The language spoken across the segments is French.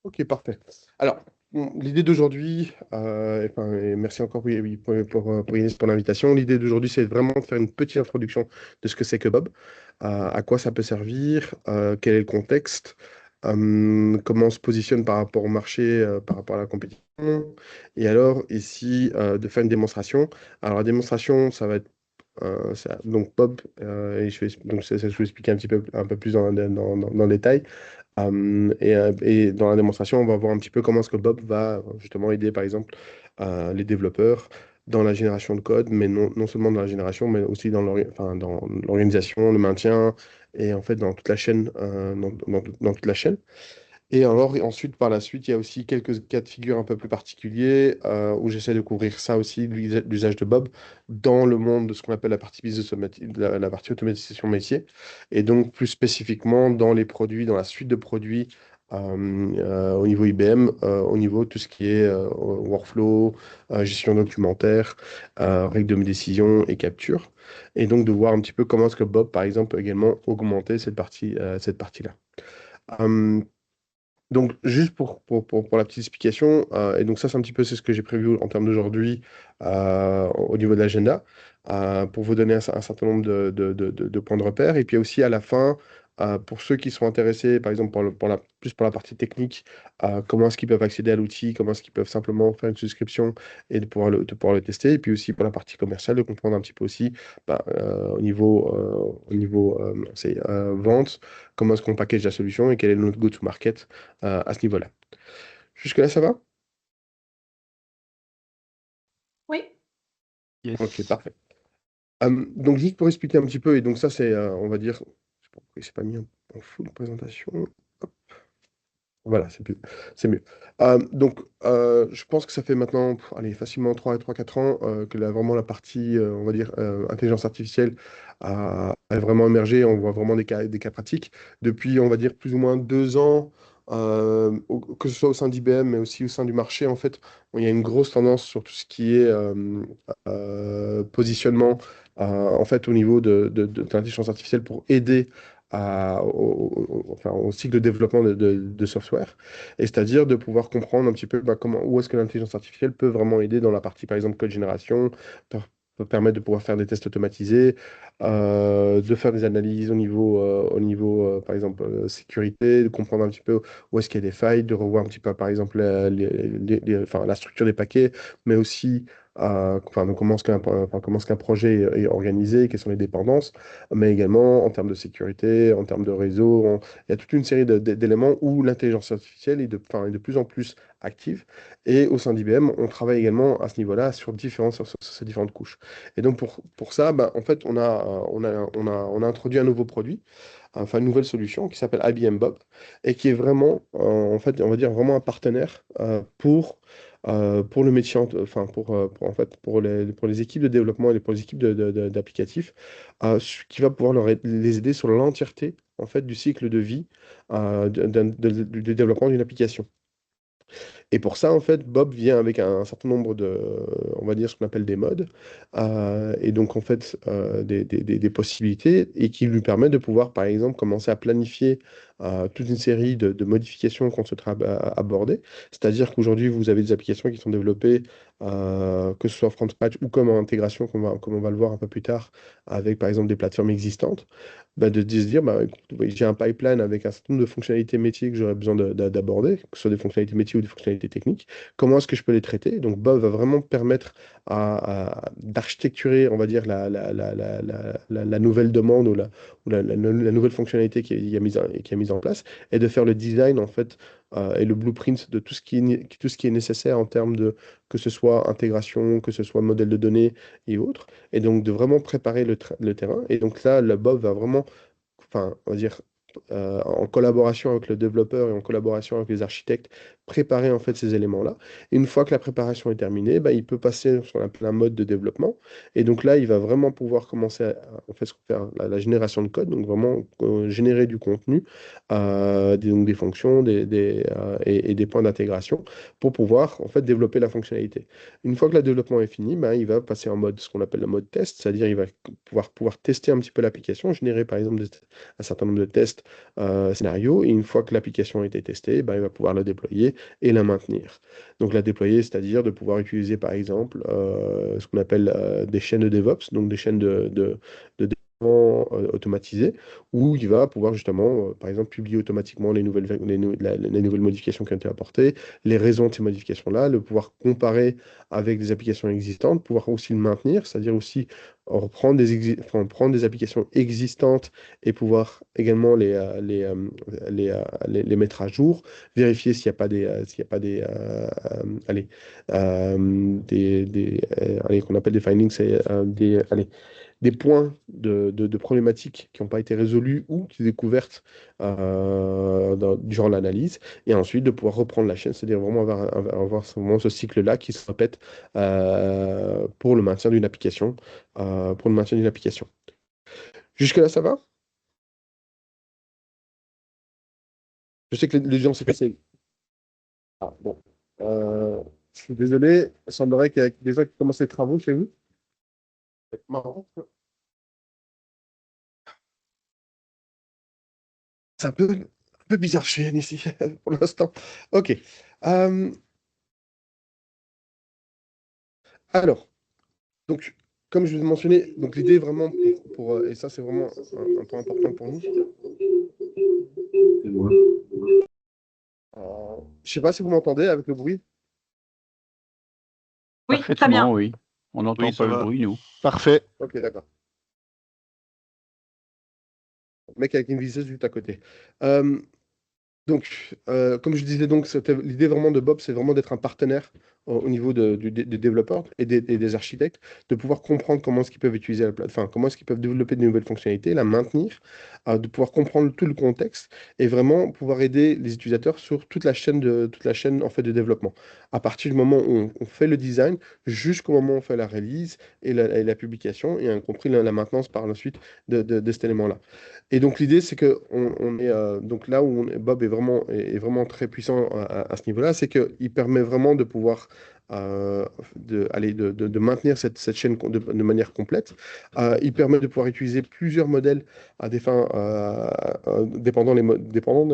Ok, parfait. Alors, bon, l'idée d'aujourd'hui, et merci encore oui, pour Inès pour l'invitation. L'idée d'aujourd'hui, c'est vraiment de faire une petite introduction de ce que c'est que Bob, à quoi ça peut servir, quel est le contexte, comment on se positionne par rapport au marché, par rapport à la compétition, et alors ici, de faire une démonstration. Alors, la démonstration, ça va être donc Bob, et je vais expliquer un peu plus dans le détail. Et dans la démonstration, on va voir un petit peu comment est-ce que Bob va justement aider, par exemple, les développeurs dans la génération de code, mais non seulement dans la génération, mais aussi dans l'organisation, le maintien, et en fait dans toute la chaîne, dans toute la chaîne. Et alors, et ensuite, par la suite, il y a aussi quelques cas de figure un peu plus particuliers où j'essaie de couvrir ça aussi, l'usage de Bob, dans le monde de ce qu'on appelle la partie business la partie automatisation métier. Et donc, plus spécifiquement, dans les produits, dans la suite de produits au niveau IBM, au niveau de tout ce qui est workflow, gestion documentaire, règles de décision et capture. Et donc, de voir un petit peu comment est-ce que Bob, par exemple, peut également augmenter cette partie-là. Euh, donc, juste pour la petite explication, et donc ça, c'est un petit peu c'est ce que j'ai prévu en termes d'aujourd'hui au niveau de l'agenda, pour vous donner un certain nombre de points de repère. Et puis aussi à la fin, pour ceux qui sont intéressés, par exemple plus pour la partie technique, comment est-ce qu'ils peuvent accéder à l'outil, comment est-ce qu'ils peuvent simplement faire une souscription et de pouvoir le tester. Et puis aussi pour la partie commerciale, de comprendre un petit peu aussi au niveau vente, comment est-ce qu'on package la solution et quel est notre go-to-market à ce niveau-là. Jusque-là, ça va? Oui. Ok, Yes. parfait. Donc, juste pour expliquer un petit peu, et donc ça, c'est, on va dire, je sais pas pourquoi il s'est pas mis en full présentation. Voilà, c'est mieux. Je pense que ça fait maintenant, allez, facilement 3 4 ans que vraiment la partie, on va dire, intelligence artificielle a vraiment émergé. On voit vraiment des cas pratiques. Depuis, on va dire, plus ou moins 2 ans, que ce soit au sein d'IBM, mais aussi au sein du marché, en fait, il y a une grosse tendance sur tout ce qui est positionnement, en fait, au niveau de l'intelligence artificielle pour aider au cycle de développement de software, et c'est-à-dire de pouvoir comprendre un petit peu où est-ce que l'intelligence artificielle peut vraiment aider dans la partie, par exemple, code génération, per- peut permettre de pouvoir faire des tests automatisés, de faire des analyses au niveau par exemple, sécurité, de comprendre un petit peu où est-ce qu'il y a des failles, de revoir un petit peu, par exemple, enfin, la structure des paquets, mais aussi donc comment est-ce qu'un projet est organisé, quelles sont les dépendances, mais également en termes de sécurité, en termes de réseau. Il y a toute une série d'éléments où l'intelligence artificielle est de plus en plus active. Et au sein d'IBM, on travaille également à ce niveau-là sur ces différentes couches. Et donc pour ça, bah, en fait, on a introduit un nouveau produit, enfin une nouvelle solution qui s'appelle IBM Bob, et qui est vraiment, en fait, on va dire vraiment un partenaire pour le métier, enfin pour les équipes de développement et pour les équipes d'applicatifs, qui va pouvoir les aider sur l'entièreté en fait du cycle de vie du développement d'une application. Et pour ça, en fait, Bob vient avec un certain nombre on va dire ce qu'on appelle des modes, et donc en fait des possibilités, et qui lui permettent de pouvoir, par exemple, commencer à planifier toute une série de modifications qu'on souhaitera aborder. C'est-à-dire qu'aujourd'hui, vous avez des applications qui sont développées, que ce soit from scratch ou comme en intégration, comme on va le voir un peu plus tard, avec par exemple des plateformes existantes, bah, de se dire, bah, écoute, oui, j'ai un pipeline avec un certain nombre de fonctionnalités métiers que j'aurais besoin d'aborder, que ce soit des fonctionnalités métiers ou des fonctionnalités techniques. Comment est-ce que je peux les traiter? Donc, Bob va vraiment permettre d'architecturer, on va dire, la nouvelle demande ou la nouvelle fonctionnalité qui est mise en place, et de faire le design, en fait, et le blueprint de tout ce qui est nécessaire en termes de, que ce soit intégration, que ce soit modèle de données et autres, et donc de vraiment préparer le terrain. Et donc là, le Bob va vraiment, enfin, on va dire, en collaboration avec le développeur et en collaboration avec les architectes, préparer en fait ces éléments-là. Et une fois que la préparation est terminée, bah, il peut passer sur un mode de développement. Et donc là, il va vraiment pouvoir commencer en fait, faire la génération de code, donc vraiment générer du contenu, donc des fonctions et des points d'intégration pour pouvoir en fait développer la fonctionnalité. Une fois que le développement est fini, bah, il va passer en mode, ce qu'on appelle le mode test, c'est-à-dire il va pouvoir tester un petit peu l'application, générer par exemple un certain nombre de tests scénario. Et une fois que l'application a été testée, ben, il va pouvoir la déployer et la maintenir. Donc la déployer, c'est-à-dire de pouvoir utiliser par exemple ce qu'on appelle des chaînes de DevOps, donc des chaînes de développement automatisées, où il va pouvoir justement, par exemple, publier automatiquement les nouvelles modifications qui ont été apportées, les raisons de ces modifications-là, le pouvoir comparer avec des applications existantes, pouvoir aussi le maintenir, c'est-à-dire aussi reprendre prendre des applications existantes et pouvoir également les mettre à jour, vérifier s'il n'y a pas s'il y a pas allez, allez, qu'on appelle des findings, c'est des points de problématiques qui n'ont pas été résolus ou qui sont découvertes durant l'analyse, et ensuite de pouvoir reprendre la chaîne, c'est-à-dire vraiment avoir vraiment ce cycle-là qui se répète pour le maintien d'une application. Pour le maintien d'une application. Jusque-là, ça va? Je sais que les gens, c'est passé. Ah, bon. Je suis désolé, il semblerait qu'il y a des gens qui commencent les travaux chez vous. C'est marrant. C'est un peu bizarre chez Yann ici, pour l'instant. OK. Euh, alors, donc, comme je vous ai mentionné, donc l'idée vraiment et ça c'est vraiment un point important pour nous. Je sais pas si vous m'entendez avec le bruit. Oui, très Parfaitement, bien. oui. On Oui, n'entend ça pas le va. bruit, nous. Parfait. Ok, d'accord. Le mec avec une visseuse juste à côté. Euh, Donc, comme je disais, donc, l'idée vraiment de Bob, c'est vraiment d'être un partenaire au niveau des développeurs et des architectes, de pouvoir comprendre comment est-ce qu'ils peuvent utiliser la plateforme, comment est-ce qu'ils peuvent développer de nouvelles fonctionnalités, la maintenir, de pouvoir comprendre tout le contexte et vraiment pouvoir aider les utilisateurs sur toute la chaîne en fait de développement. À partir du moment où on fait le design, jusqu'au moment où on fait la release et la publication, et y compris la maintenance par la suite de cet élément-là. Et donc l'idée, c'est que on est donc là où Bob est vraiment très puissant à ce niveau-là, c'est qu'il permet vraiment de pouvoir de maintenir cette chaîne de manière complète. Il permet de pouvoir utiliser plusieurs modèles à des fins dépendant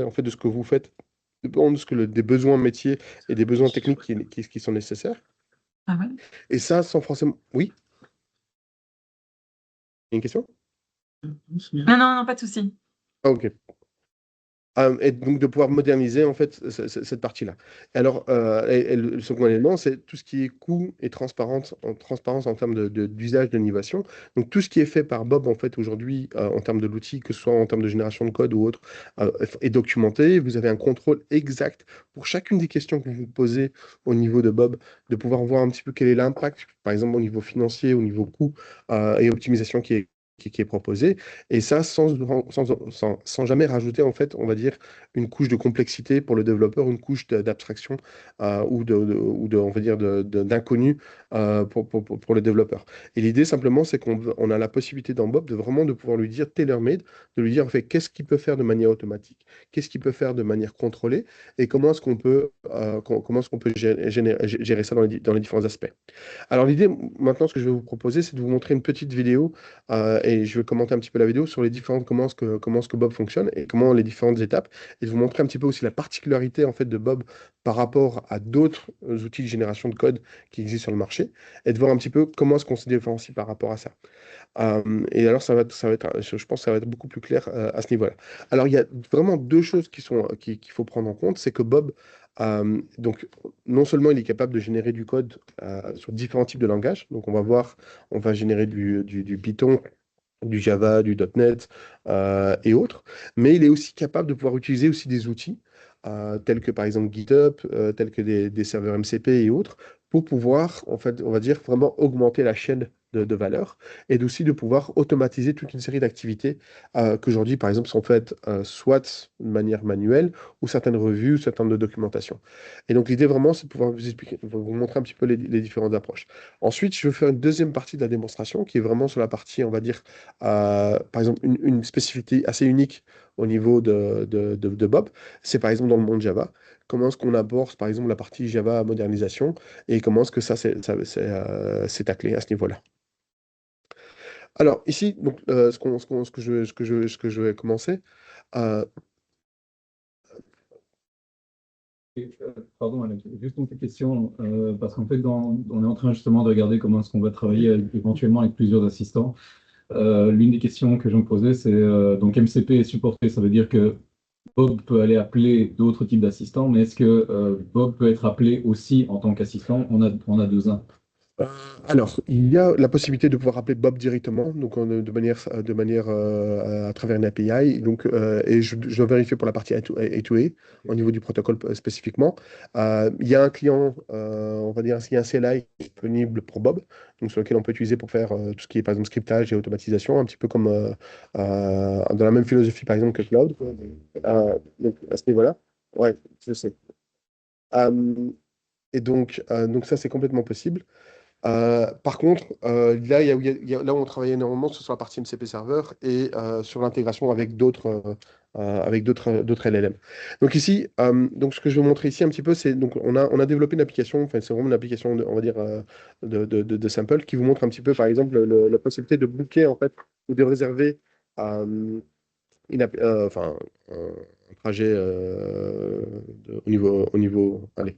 en fait de ce que vous faites, dépendant de des besoins métiers et des besoins techniques qui sont nécessaires. Ah ouais. Et ça, sans forcément. Oui, il y a une question? Non, non, non, pas de souci. Ah, ok. Et donc de pouvoir moderniser en fait cette partie-là. Et alors, et le second élément, c'est tout ce qui est coût et transparence en termes d'usage de l'innovation. Donc tout ce qui est fait par Bob en fait aujourd'hui en termes de l'outil, que ce soit en termes de génération de code ou autre, est documenté. Vous avez un contrôle exact pour chacune des questions que vous posez au niveau de Bob, de pouvoir voir un petit peu quel est l'impact, par exemple au niveau financier, au niveau coût et optimisation qui est proposé. Et ça, sans jamais rajouter, en fait, on va dire, une couche de complexité pour le développeur, une couche d'abstraction on va dire, d'inconnu pour le développeur. Et l'idée, simplement, c'est qu'on a la possibilité dans Bob de vraiment de pouvoir lui dire tailor-made, de lui dire, en fait, qu'est-ce qu'il peut faire de manière automatique, qu'est-ce qu'il peut faire de manière contrôlée, et comment est-ce qu'on peut gérer ça dans les différents aspects. Alors l'idée, maintenant, ce que je vais vous proposer, c'est de vous montrer une petite vidéo et je vais commenter un petit peu la vidéo sur les différentes, comment est-ce que Bob fonctionne et comment les différentes étapes, et de vous montrer un petit peu aussi la particularité en fait de Bob par rapport à d'autres outils de génération de code qui existent sur le marché, et de voir un petit peu comment est-ce qu'on se différencie par rapport à ça. Et alors ça va être, je pense que ça va être beaucoup plus clair à ce niveau-là. Alors il y a vraiment deux choses qu'il faut prendre en compte, c'est que Bob donc, non seulement il est capable de générer du code sur différents types de langages, donc on va générer du Python, du Java, du .NET et autres, mais il est aussi capable de pouvoir utiliser aussi des outils tels que par exemple GitHub, tels que des serveurs MCP et autres, pour pouvoir, en fait, on va dire, vraiment augmenter la chaîne de valeur et aussi de pouvoir automatiser toute une série d'activités qu'aujourd'hui, par exemple, sont faites soit de manière manuelle ou certaines revues ou certaines de documentation. Et donc l'idée vraiment, c'est de pouvoir vous expliquer, vous montrer un petit peu les différentes approches. Ensuite, je vais faire une deuxième partie de la démonstration qui est vraiment sur la partie, on va dire, par exemple, une spécificité assez unique au niveau de Bob, c'est par exemple dans le monde Java. Comment est-ce qu'on aborde, par exemple, la partie Java modernisation et comment est-ce que c'est taclé à ce niveau-là. Alors, ici, donc, ce que je vais commencer, Euh, Pardon, Alex, juste une petite question, parce qu'en fait, on est en train justement de regarder comment est-ce qu'on va travailler éventuellement avec plusieurs assistants. L'une des questions que je me posais, c'est donc MCP est supporté, ça veut dire que Bob peut aller appeler d'autres types d'assistants, mais est-ce que Bob peut être appelé aussi en tant qu'assistant? On a deux uns. Euh, alors, il y a la possibilité de pouvoir appeler Bob directement, donc de manière à travers une API. Donc, et je dois vérifier pour la partie A2A, au niveau du protocole spécifiquement. Il y a un client, on va dire, il y a un CLI disponible pour Bob, donc sur lequel on peut utiliser pour faire tout ce qui est, par exemple, scriptage et automatisation, un petit peu comme dans la même philosophie, par exemple, que Cloud. Donc, à ce niveau-là, ouais, je sais. Euh, donc ça, c'est complètement possible. Par contre, là, là où on travaille énormément, c'est sur la partie MCP serveur et sur l'intégration avec d'autres LLM. Donc ici, donc ce que je vais vous montrer ici un petit peu, c'est donc on a développé une application, enfin c'est vraiment une application, on va dire, de sample qui vous montre un petit peu, par exemple, la possibilité de booker en fait ou de réserver euh, enfin, un trajet au niveau allez,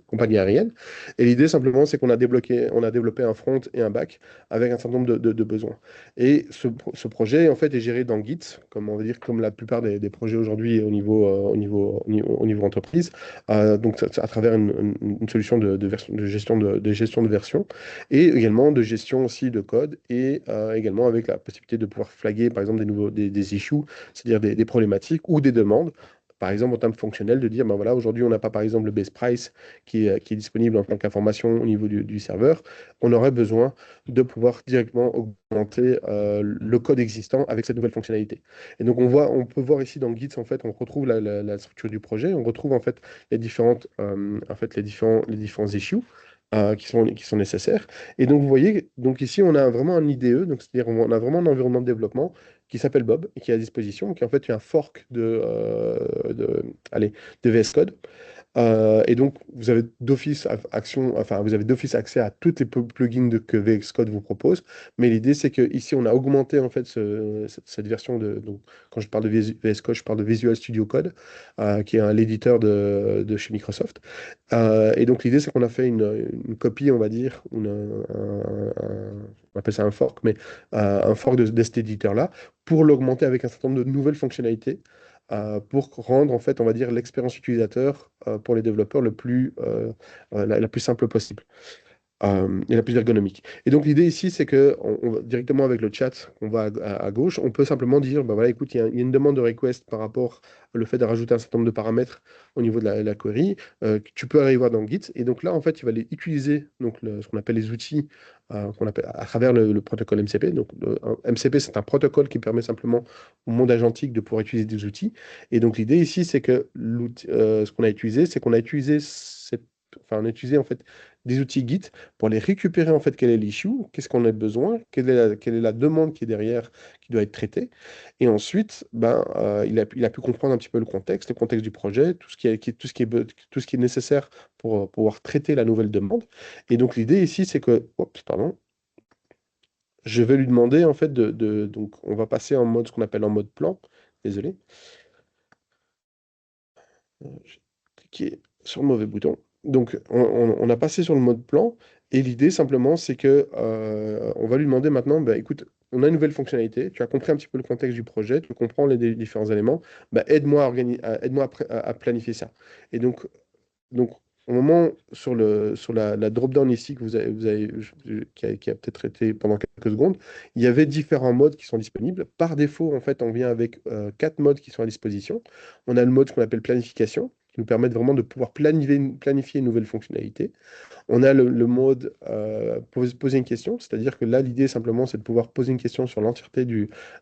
compagnie aérienne. Et l'idée simplement, c'est on a développé un front et un back avec un certain nombre de besoins. Et ce projet, en fait, est géré dans Git, comme on va dire, comme la plupart des projets aujourd'hui au niveau entreprise. Donc, à travers une solution de gestion de version et également de gestion aussi de code et également avec la possibilité de pouvoir flaguer, par exemple, des issues, c'est-à-dire des problématiques ou des demandes. Par exemple, en termes fonctionnels, de dire, ben voilà, aujourd'hui, on n'a pas, par exemple, le base price qui est disponible en tant qu'information au niveau du serveur. On aurait besoin de pouvoir directement augmenter le code existant avec cette nouvelle fonctionnalité. Et donc, on peut voir ici dans Git, en fait, on retrouve la structure du projet, on retrouve, en fait, les différents issues. Qui sont nécessaires. Et donc, vous voyez, donc ici, on a vraiment un IDE, donc c'est-à-dire on a vraiment un environnement de développement qui s'appelle Bob et qui est à disposition, qui est en fait un fork allez, de VS Code. Et donc, vous avez d'office vous avez d'office accès à toutes les plugins que VS Code vous propose. Mais l'idée, c'est que ici, on a augmenté en fait cette version donc, quand je parle de VS Code, je parle de Visual Studio Code, qui est l'éditeur de chez Microsoft. Et donc, l'idée, c'est qu'on a fait une copie, on va dire, on appelle ça un fork, mais un fork de cet éditeur-là, pour l'augmenter avec un certain nombre de nouvelles fonctionnalités pour rendre, en fait, on va dire, l'expérience utilisateur pour les développeurs la plus simple possible et la plus ergonomique. Et donc l'idée ici, c'est que directement avec le chat qu'on va à gauche, on peut simplement dire, bah voilà, écoute, il y a une demande de request par rapport au fait de rajouter un certain nombre de paramètres au niveau de la query, que tu peux aller voir dans Git. Et donc là, en fait, tu vas aller utiliser donc, ce qu'on appelle les outils qu'on appelle à travers le protocole MCP. Donc MCP, c'est un protocole qui permet simplement au monde agentique de pouvoir utiliser des outils. Et donc l'idée ici, c'est que ce qu'on a utilisé, c'est qu'on a utilisé on a utilisé en fait des outils Git pour aller récupérer en fait quel est l'issue, qu'est-ce qu'on a besoin, quelle est la demande qui est derrière, qui doit être traitée. Et ensuite, il a pu comprendre un petit peu le contexte du projet, tout ce qui est nécessaire pour pouvoir traiter la nouvelle demande. Et donc l'idée ici, c'est que, oups, pardon, je vais lui demander en fait donc on va passer en mode ce qu'on appelle en mode plan. Désolé, j'ai cliqué sur le mauvais bouton. Donc, on a passé sur le mode plan, et l'idée simplement, c'est que on va lui demander maintenant, bah, écoute, on a une nouvelle fonctionnalité, tu as compris un petit peu le contexte du projet, tu comprends les différents éléments, bah, aide-moi à planifier ça. Et donc, au moment sur la drop-down ici que qui a peut-être été pendant quelques secondes, il y avait différents modes qui sont disponibles. Par défaut, en fait, on vient avec 4 modes qui sont à disposition. On a le mode qu'on appelle planification, qui nous permet vraiment de pouvoir planifier une nouvelle fonctionnalité. On a le mode poser une question, c'est-à-dire que là, l'idée simplement, c'est de pouvoir poser une question sur l'entièreté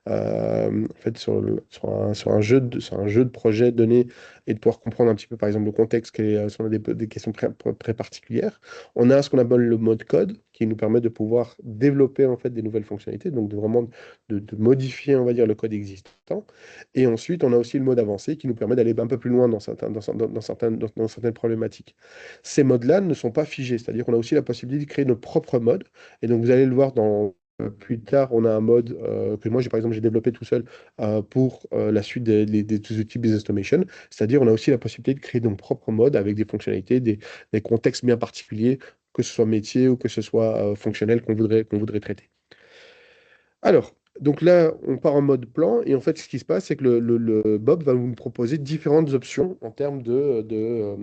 en fait, sur un jeu de projet donné et de pouvoir comprendre un petit peu, par exemple, le contexte, si on a des questions très particulières. On a ce qu'on appelle le mode code, qui nous permet de pouvoir développer en fait des nouvelles fonctionnalités, donc de vraiment de modifier, on va dire, le code existant. Et ensuite, on a aussi le mode avancé qui nous permet d'aller un peu plus loin dans certaines problématiques. Ces modes-là ne sont pas figés, c'est-à-dire qu'on a aussi la possibilité de créer nos propres modes. Et donc, vous allez le voir plus tard, on a un mode que moi, par exemple, j'ai développé tout seul pour la suite des outils Business Automation. C'est-à-dire, on a aussi la possibilité de créer nos propres modes avec des fonctionnalités, des contextes bien particuliers, que ce soit métier ou que ce soit fonctionnel qu'on voudrait traiter. Alors, donc là, on part en mode plan, et en fait, ce qui se passe, c'est que le Bob va vous proposer différentes options en termes de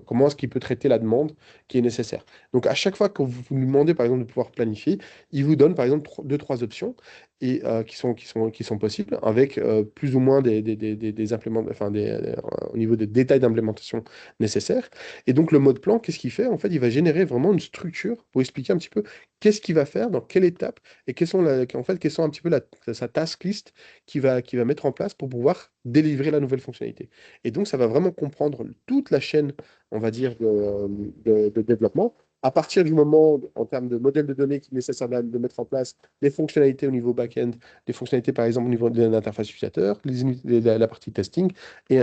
comment est-ce qu'il peut traiter la demande qui est nécessaire. Donc, à chaque fois que vous lui demandez, par exemple, de pouvoir planifier, il vous donne, par exemple, deux, trois options et, qui sont possibles, avec plus ou moins au niveau des détails d'implémentation nécessaires. Et donc, le mode plan, qu'est-ce qu'il fait? En fait, il va générer vraiment une structure pour expliquer un petit peu qu'est-ce qu'il va faire, dans quelle étape et quelles sont un petit peu sa task list qu'il va mettre en place pour pouvoir délivrer la nouvelle fonctionnalité. Et donc, ça va vraiment comprendre toute la chaîne, on va dire, de développement. À partir du moment, en termes de modèle de données qu'il est nécessaire de mettre en place, les fonctionnalités au niveau back-end, les fonctionnalités par exemple au niveau de l'interface utilisateur, la partie testing, et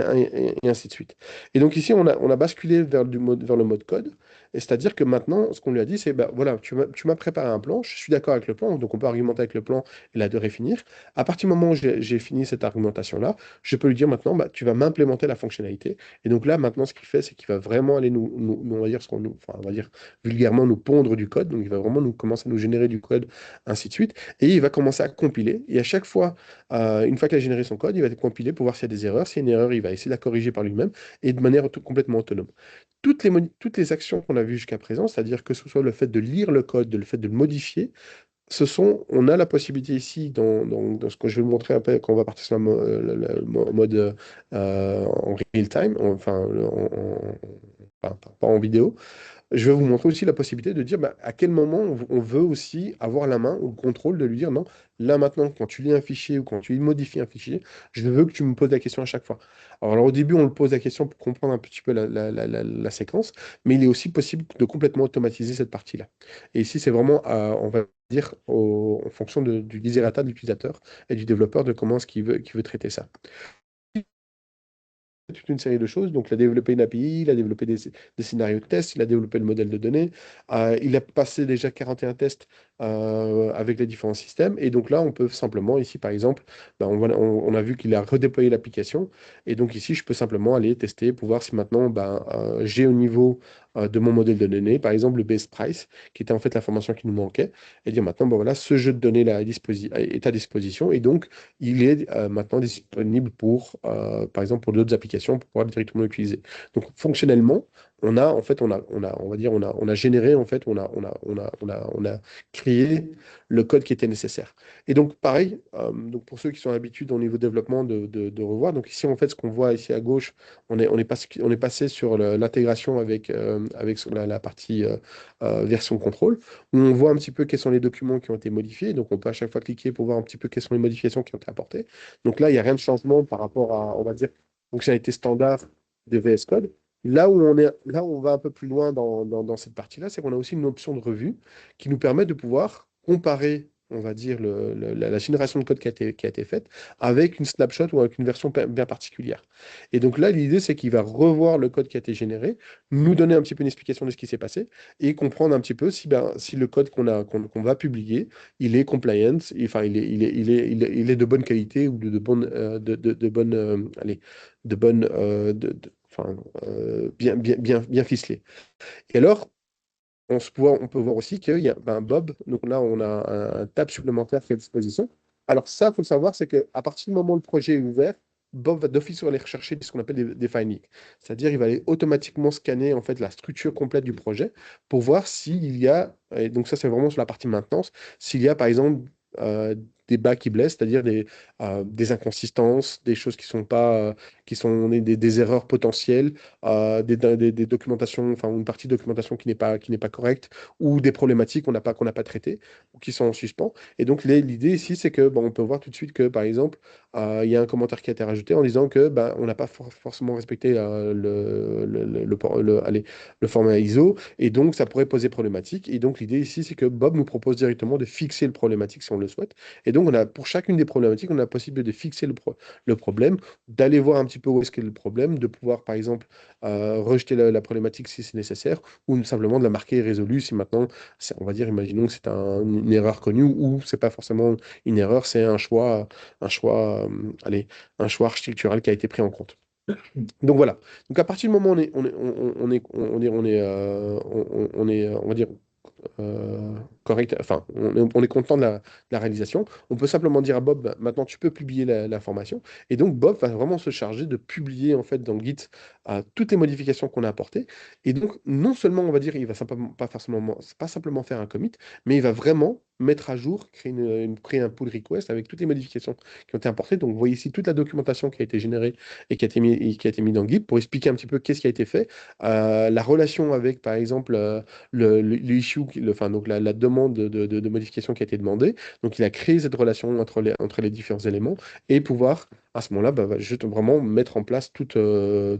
ainsi de suite. Et donc ici, on a basculé vers le mode code. Et c'est-à-dire que maintenant, ce qu'on lui a dit, c'est, bah, voilà, tu m'as préparé un plan, je suis d'accord avec le plan, donc on peut argumenter avec le plan et la de définir. À partir du moment où j'ai fini cette argumentation-là, je peux lui dire maintenant, bah, tu vas m'implémenter la fonctionnalité. Et donc là, maintenant, ce qu'il fait, c'est qu'il va vraiment aller on va dire, enfin, on va dire vulgairement, nous pondre du code. Donc il va vraiment commencer à nous générer du code, ainsi de suite. Et il va commencer à compiler. Et à chaque fois, une fois qu'il a généré son code, il va compiler pour voir s'il y a des erreurs. S'il y a une erreur, il va essayer de la corriger par lui-même et de manière complètement autonome. Toutes les actions qu'on a vues jusqu'à présent, c'est-à-dire que ce soit le fait de lire le code, le fait de le modifier, on a la possibilité ici, dans ce que je vais vous montrer un peu quand on va partir sur le mode en real time, enfin, pas en vidéo, je vais vous montrer aussi la possibilité de dire bah, à quel moment on veut aussi avoir la main ou le contrôle de lui dire non, là maintenant, quand tu lis un fichier ou quand tu modifies un fichier, je veux que tu me poses la question à chaque fois. Alors, au début, on le pose la question pour comprendre un petit peu la séquence, mais il est aussi possible de complètement automatiser cette partie-là. Et ici, c'est vraiment, on va dire, en fonction du desiderata de l'utilisateur et du développeur de comment est-ce qu'il veut traiter ça toute une série de choses. Donc, il a développé une API, il a développé des scénarios de tests, il a développé le modèle de données, il a passé déjà 41 tests avec les différents systèmes. Et donc là, on peut simplement, ici par exemple, ben, on a vu qu'il a redéployé l'application. Et donc ici, je peux simplement aller tester pour voir si maintenant ben, j'ai au niveau de mon modèle de données, par exemple, le base price, qui était en fait l'information qui nous manquait, et dire maintenant, ben voilà, ce jeu de données là est à disposition. Et donc, il est maintenant disponible par exemple, pour d'autres applications pour pouvoir directement l'utiliser. Donc, fonctionnellement, en fait, on va dire, on a généré, en fait, on a créé le code qui était nécessaire. Et donc, pareil, donc pour ceux qui sont habitués au niveau développement de revoir, donc ici, en fait, ce qu'on voit ici à gauche, on est passé sur l'intégration avec sur la partie version contrôle, où on voit un petit peu quels sont les documents qui ont été modifiés. Donc, on peut à chaque fois cliquer pour voir un petit peu quelles sont les modifications qui ont été apportées. Donc là, il n'y a rien de changement par rapport à, on va dire, fonctionnalité standard de VS Code. Là où on va un peu plus loin dans cette partie-là, c'est qu'on a aussi une option de revue qui nous permet de pouvoir comparer, on va dire, la génération de code qui a été faite avec une snapshot ou avec une version bien particulière. Et donc là, l'idée, c'est qu'il va revoir le code qui a été généré, nous donner un petit peu une explication de ce qui s'est passé et comprendre un petit peu si le code qu'on va publier, il est compliant, enfin, il est de bonne qualité ou de bonne, allez, de bonne, enfin, bien ficelé. Et alors, on peut voir aussi qu'il y a ben, Bob, donc là, on a un tab supplémentaire qui est à disposition. Alors ça, il faut le savoir, c'est qu'à partir du moment où le projet est ouvert, Bob va d'office aller rechercher ce qu'on appelle des findings. C'est-à-dire, il va aller automatiquement scanner en fait la structure complète du projet pour voir s'il y a, et donc ça c'est vraiment sur la partie maintenance, s'il y a par exemple des bugs qui blessent, c'est-à-dire des inconsistances, des choses qui sont pas, des erreurs potentielles, des documentations, enfin une partie de documentation qui n'est pas correcte, ou des problématiques qu'on n'a pas traitées, ou qui sont en suspens. Et donc l'idée ici, c'est que bon, on peut voir tout de suite que, par exemple, il y a un commentaire qui a été rajouté en disant que ben, on n'a pas forcément respecté allez, le format ISO, et donc ça pourrait poser problématique. Et donc l'idée ici, c'est que Bob nous propose directement de fixer le problématique si on le souhaite. Et donc donc, pour chacune des problématiques, on a la possibilité de fixer le problème, d'aller voir un petit peu où est-ce qu'est le problème, de pouvoir, par exemple, rejeter la problématique si c'est nécessaire, ou simplement de la marquer résolue si maintenant, on va dire, imaginons que c'est une erreur connue, ou c'est pas forcément une erreur, c'est allez, un choix architectural qui a été pris en compte. Donc voilà. Donc à partir du moment où on va dire, correct, enfin, on est content de la réalisation. On peut simplement dire à Bob, bah, maintenant tu peux publier l'information. Et donc Bob va vraiment se charger de publier en fait dans Git toutes les modifications qu'on a apportées. Et donc non seulement on va dire, il va simplement pas simplement faire un commit, mais il va vraiment mettre à jour, créer un pull request avec toutes les modifications qui ont été apportées. Donc vous voyez ici toute la documentation qui a été générée et qui a été mise dans Git pour expliquer un petit peu qu'est-ce qui a été fait, la relation avec par exemple le issue, enfin, donc la demande de modification qui a été demandée. Donc, il a créé cette relation entre les différents éléments et pouvoir, à ce moment-là, va juste vraiment mettre en place on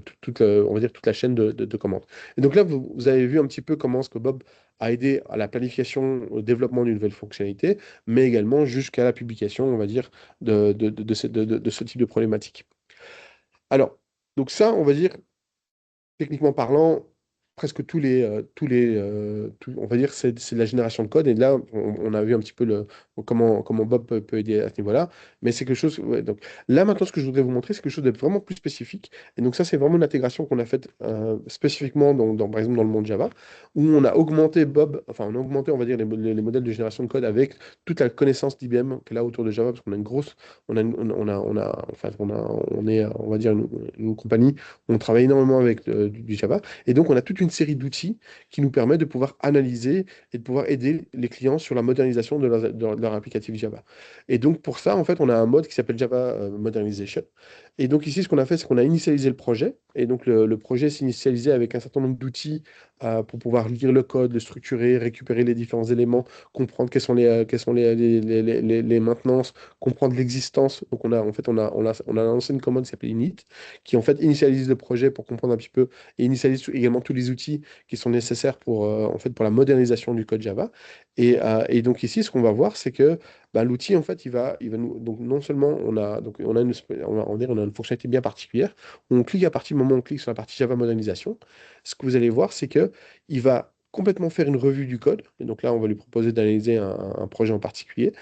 va dire, toute la chaîne de commandes. Et donc là, vous avez vu un petit peu comment est-ce que Bob a aidé à la planification, au développement d'une nouvelle fonctionnalité, mais également jusqu'à la publication, on va dire, de ce type de problématique. Alors, donc ça, on va dire, techniquement parlant, presque on va dire, c'est de la génération de code. Et là, on a vu un petit peu comment Bob peut aider à ce niveau-là. Mais c'est quelque chose. Ouais, donc là, maintenant, ce que je voudrais vous montrer, c'est quelque chose de vraiment plus spécifique. Et donc, ça, c'est vraiment une intégration qu'on a faite spécifiquement, par exemple, dans le monde Java, où on a augmenté on a augmenté, on va dire, les modèles de génération de code avec toute la connaissance d'IBM qu'elle a autour de Java, parce qu'on a une grosse. Enfin, on est, on va dire, une compagnie où on travaille énormément avec du Java. Et donc, on a toute une série d'outils qui nous permettent de pouvoir analyser et de pouvoir aider les clients sur la modernisation de leur applicatif Java. Et donc, pour ça, en fait, on a un mode qui s'appelle Java Modernization. Et donc, ici, ce qu'on a fait, c'est qu'on a initialisé le projet. Et donc, le projet s'initialisait avec un certain nombre d'outils pour pouvoir lire le code, le structurer, récupérer les différents éléments, comprendre quelles sont les maintenances, comprendre l'existence. Donc, en fait, on a lancé une commande qui s'appelle init, qui en fait initialise le projet pour comprendre un petit peu et initialise également tous les outils qui sont nécessaires en fait, pour la modernisation du code Java. Et donc ici, ce qu'on va voir, c'est que bah, l'outil, en fait, il va nous. Donc non seulement on a une fonctionnalité bien particulière, on clique à partir du moment où on clique sur la partie Java modernisation, ce que vous allez voir, c'est que il va complètement faire une revue du code. Et donc là, on va lui proposer d'analyser un projet en particulier.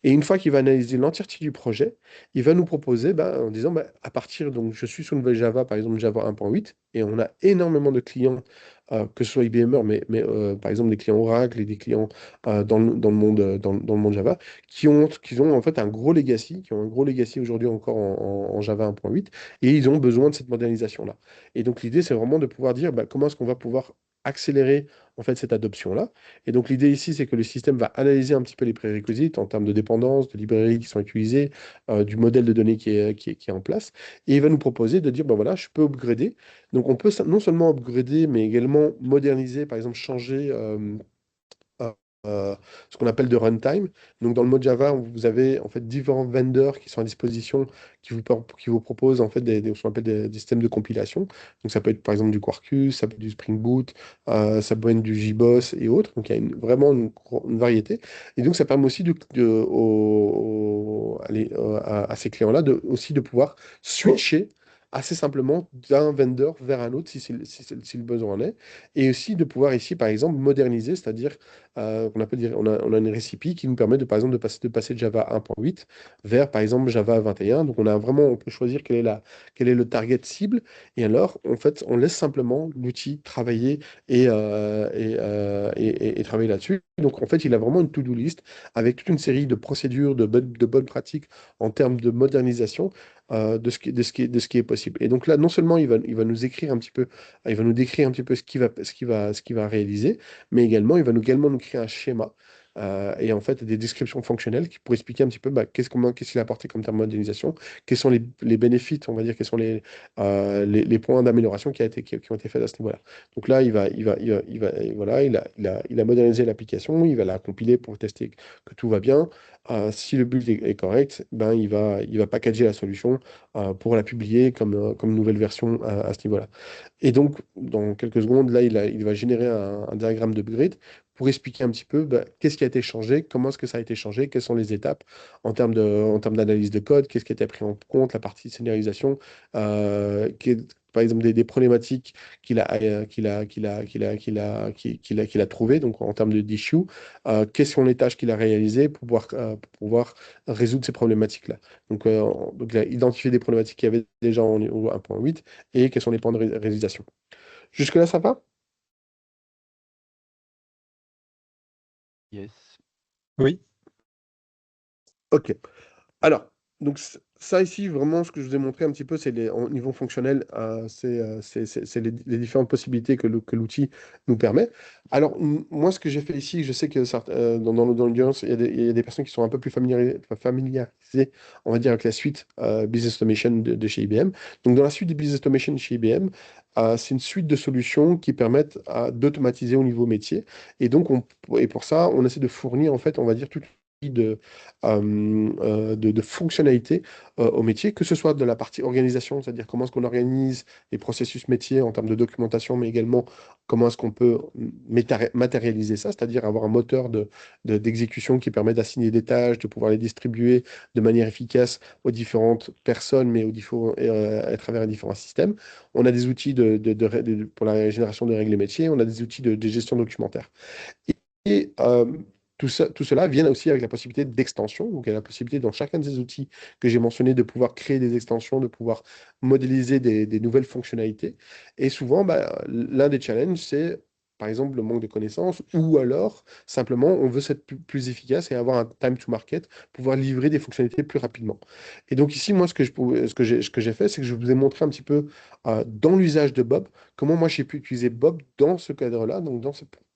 Et une fois qu'il va analyser l'entièreté du projet, il va nous proposer, en disant, à partir, donc je suis sur une nouvelle Java, par exemple Java 1.8, et on a énormément de clients, que ce soit IBMer, mais par exemple des clients Oracle et des clients dans le monde Java, qui ont en fait un gros legacy, qui ont un gros legacy aujourd'hui encore en Java 1.8, et ils ont besoin de cette modernisation-là. Et donc l'idée, c'est vraiment de pouvoir dire comment est-ce qu'on va pouvoir accélérer en fait cette adoption-là. Et donc l'idée ici, c'est que le système va analyser un petit peu les prérequis en termes de dépendance, de librairies qui sont utilisées, du modèle de données qui est en place, et il va nous proposer de dire, voilà, je peux upgrader. Donc on peut non seulement upgrader, mais également moderniser, par exemple changer euh, euh, ce qu'on appelle de runtime. Donc dans le mode Java, vous avez en fait différents vendors qui sont à disposition, qui vous proposent en fait ce qu'on appelle des systèmes de compilation. Donc ça peut être par exemple du Quarkus, ça peut être du Spring Boot, ça peut être du JBoss et autres. Donc il y a vraiment une variété. Et donc ça permet aussi à ces clients-là aussi de pouvoir switcher assez simplement d'un vendor vers un autre si le besoin en est, et aussi de pouvoir ici, par exemple, moderniser, c'est-à-dire on a une recipe qui nous permet par exemple de passer de Java 1.8 vers par exemple Java 21. Donc on peut choisir quel est le target cible, et alors en fait on laisse simplement l'outil travailler et travailler là-dessus. Donc en fait il a vraiment une to-do list avec toute une série de procédures, de bonnes pratiques en termes de modernisation, de ce qui est possible. Et donc là, non seulement il va nous écrire un petit peu, il va nous décrire un petit peu ce qu'il va réaliser, mais également, il va également nous créer un schéma, et en fait des descriptions fonctionnelles pour expliquer un petit peu qu'est-ce qu'il a apporté comme terme de modélisation, quels sont les bénéfices, on va dire, quels sont les points d'amélioration qui ont été faits à ce niveau-là. Donc là, voilà, il a modernisé l'application, il va la compiler pour tester que tout va bien. Si le build est correct, il va packager la solution pour la publier comme nouvelle version à ce niveau-là. Et donc, dans quelques secondes, là, il va générer un diagramme d'upgrade pour expliquer un petit peu qu'est-ce qui a été changé, comment est-ce que ça a été changé, quelles sont les étapes en termes d'analyse de code, qu'est-ce qui a été pris en compte, la partie scénarisation, par exemple des problématiques qu'il a trouvées, donc en termes d'issue, quelles sont les tâches qu'il a réalisées pour pouvoir résoudre ces problématiques-là. Donc, il a identifié des problématiques qu'il y avait déjà en niveau 1.8 et quels sont les points de réalisation. Jusque-là, ça va? Yes. Oui. Ok. Alors, donc ça ici, vraiment, ce que je vous ai montré un petit peu, c'est au niveau fonctionnel, c'est les différentes possibilités que l'outil nous permet. Alors, moi, ce que j'ai fait ici, je sais que dans l'audience, il y a des personnes qui sont un peu plus familiarisées, on va dire, avec la suite Business Automation de chez IBM. Donc, dans la suite de Business Automation chez IBM, c'est une suite de solutions qui permettent d'automatiser au niveau métier. Et donc, et pour ça, on essaie de fournir, en fait, on va dire, toute de, de fonctionnalités au métier, que ce soit de la partie organisation, c'est-à-dire comment est-ce qu'on organise les processus métiers en termes de documentation, mais également comment est-ce qu'on peut matérialiser ça, c'est-à-dire avoir un moteur d'exécution qui permet d'assigner des tâches, de pouvoir les distribuer de manière efficace aux différentes personnes, mais à travers les différents systèmes. On a des outils pour la génération de règles métiers, on a des outils de gestion documentaire. Et tout cela vient aussi avec la possibilité d'extension. Donc, il y a la possibilité dans chacun de ces outils que j'ai mentionnés de pouvoir créer des extensions, de pouvoir modéliser des nouvelles fonctionnalités. Et souvent, l'un des challenges, c'est par exemple le manque de connaissances ou alors simplement on veut être plus efficace et avoir un time to market, pouvoir livrer des fonctionnalités plus rapidement. Et donc ici, moi, ce que j'ai fait, c'est que je vous ai montré un petit peu dans l'usage de Bob, comment moi j'ai pu utiliser Bob dans ce cadre-là, donc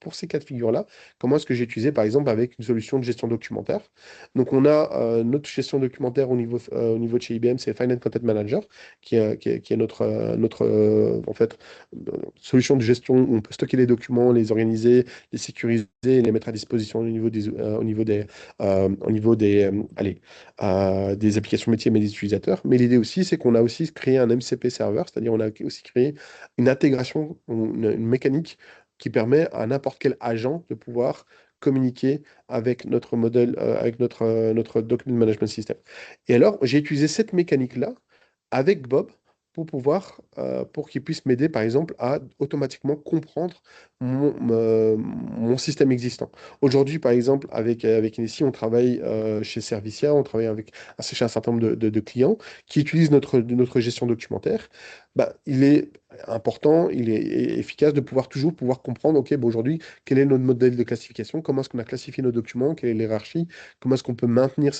pour ces cas de figure-là. Comment est-ce que j'ai utilisé, par exemple, avec une solution de gestion documentaire? Donc, on a notre gestion documentaire au niveau de chez IBM, c'est Finance Content Manager, qui est en fait, solution de gestion où on peut stocker les documents, les organiser, les sécuriser et les mettre à disposition des applications métiers, mais des utilisateurs. Mais l'idée aussi, c'est qu'on a aussi créé un MCP serveur, c'est-à-dire on a aussi créé une intégration, une mécanique qui permet à n'importe quel agent de pouvoir communiquer avec notre modèle, avec notre document management system. Et alors, j'ai utilisé cette mécanique-là avec Bob pour qu'il puisse m'aider, par exemple, à automatiquement comprendre mon système existant. Aujourd'hui, par exemple, avec Inessi, on travaille chez Servicia, on travaille chez un certain nombre de clients qui utilisent notre gestion documentaire. Il est important, il est efficace de toujours pouvoir comprendre, OK, aujourd'hui, quel est notre modèle de classification, comment est-ce qu'on a classifié nos documents, quelle est l'hierarchie, comment est-ce qu'on peut maintenir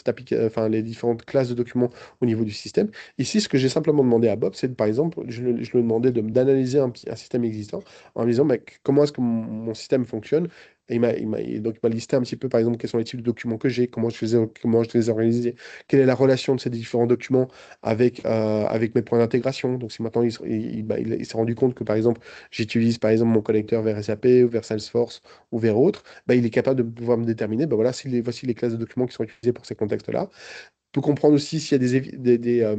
les différentes classes de documents au niveau du système. Ici, ce que j'ai simplement demandé à Bob, c'est par exemple, je lui ai demandé d'analyser un système existant en me disant comment est-ce que mon système fonctionne. Et donc, il m'a listé un petit peu, par exemple, quels sont les types de documents que j'ai, comment je les ai organisés, quelle est la relation de ces différents documents avec mes points d'intégration. Donc, si maintenant il s'est rendu compte que, par exemple, j'utilise, par exemple, mon connecteur vers SAP ou vers Salesforce ou vers autre, il est capable de pouvoir me déterminer, voici les classes de documents qui sont utilisées pour ces contextes-là peut comprendre aussi s'il y a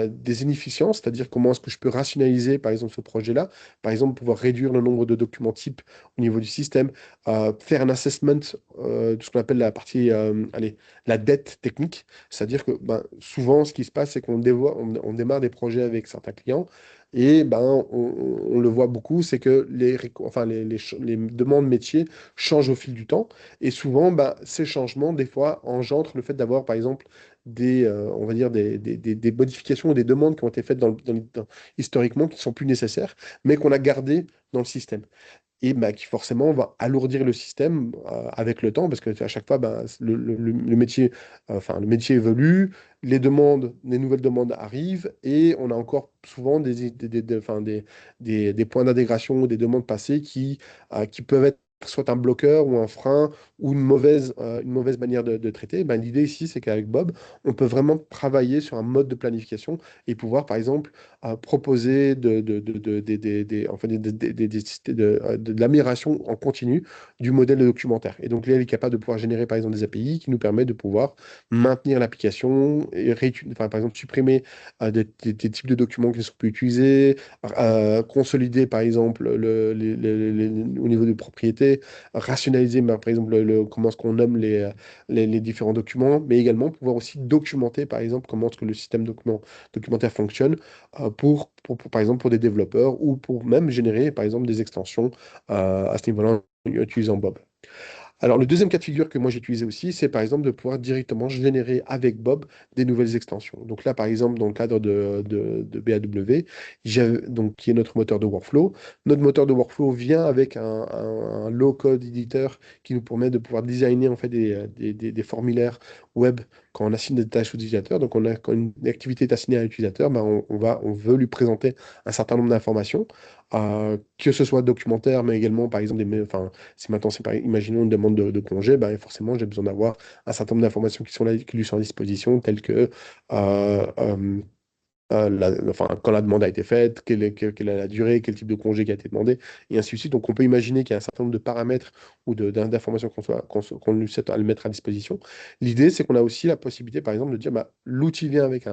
des inefficiences, c'est-à-dire comment est-ce que je peux rationaliser, par exemple, ce projet-là, par exemple, pouvoir réduire le nombre de documents types au niveau du système, faire un assessment de ce qu'on appelle la dette technique, c'est-à-dire que souvent, ce qui se passe, c'est on démarre des projets avec certains clients, et on le voit beaucoup, c'est que les demandes métiers changent au fil du temps. Et souvent, ces changements, des fois, engendrent le fait d'avoir, par exemple, on va dire des modifications ou des demandes qui ont été faites historiquement qui ne sont plus nécessaires, mais qu'on a gardées dans le système et qui forcément va alourdir le système avec le temps, parce que à chaque fois, le métier évolue, les nouvelles demandes arrivent, et on a encore souvent des points d'intégration ou des demandes passées qui peuvent être soit un bloqueur ou un frein ou une mauvaise manière de traiter. L'idée ici, c'est qu'avec Bob, on peut vraiment travailler sur un mode de planification et pouvoir, par exemple, proposer de l'amélioration en continu du modèle de documentaire. Et donc, là, il est capable de pouvoir générer, par exemple, des API qui nous permettent de pouvoir maintenir l'application et par exemple, supprimer des types de documents qui ne sont plus utilisés, consolider, par exemple, au niveau de propriété, documenter, rationaliser, par exemple, comment est-ce qu'on nomme les différents documents, mais également pouvoir aussi documenter, par exemple, comment est-ce que le système documentaire fonctionne par exemple, pour des développeurs ou pour même générer, par exemple, des extensions à ce niveau-là en utilisant Bob. Alors, le deuxième cas de figure que moi j'ai utilisé aussi, c'est par exemple de pouvoir directement générer avec Bob des nouvelles extensions. Donc là, par exemple, dans le cadre de BAW, donc, qui est notre moteur de workflow, notre moteur de workflow vient avec un low-code éditeur qui nous permet de pouvoir designer en fait des formulaires web quand on assigne des tâches aux utilisateurs. Donc, quand une activité est assignée à l'utilisateur, ben, on veut lui présenter un certain nombre d'informations, que ce soit documentaire, mais également, par exemple, enfin, si maintenant, imaginons une demande de congé, ben, forcément, j'ai besoin d'avoir un certain nombre d'informations qui sont là, qui lui sont à disposition, telles que enfin, quand la demande a été faite, quelle est la durée, quel type de congé qui a été demandé, et ainsi de suite. Donc, on peut imaginer qu'il y a un certain nombre de paramètres ou d'informations qu'on lui souhaite à le mettre à disposition. L'idée, c'est qu'on a aussi la possibilité, par exemple, de dire, bah, l'outil vient avec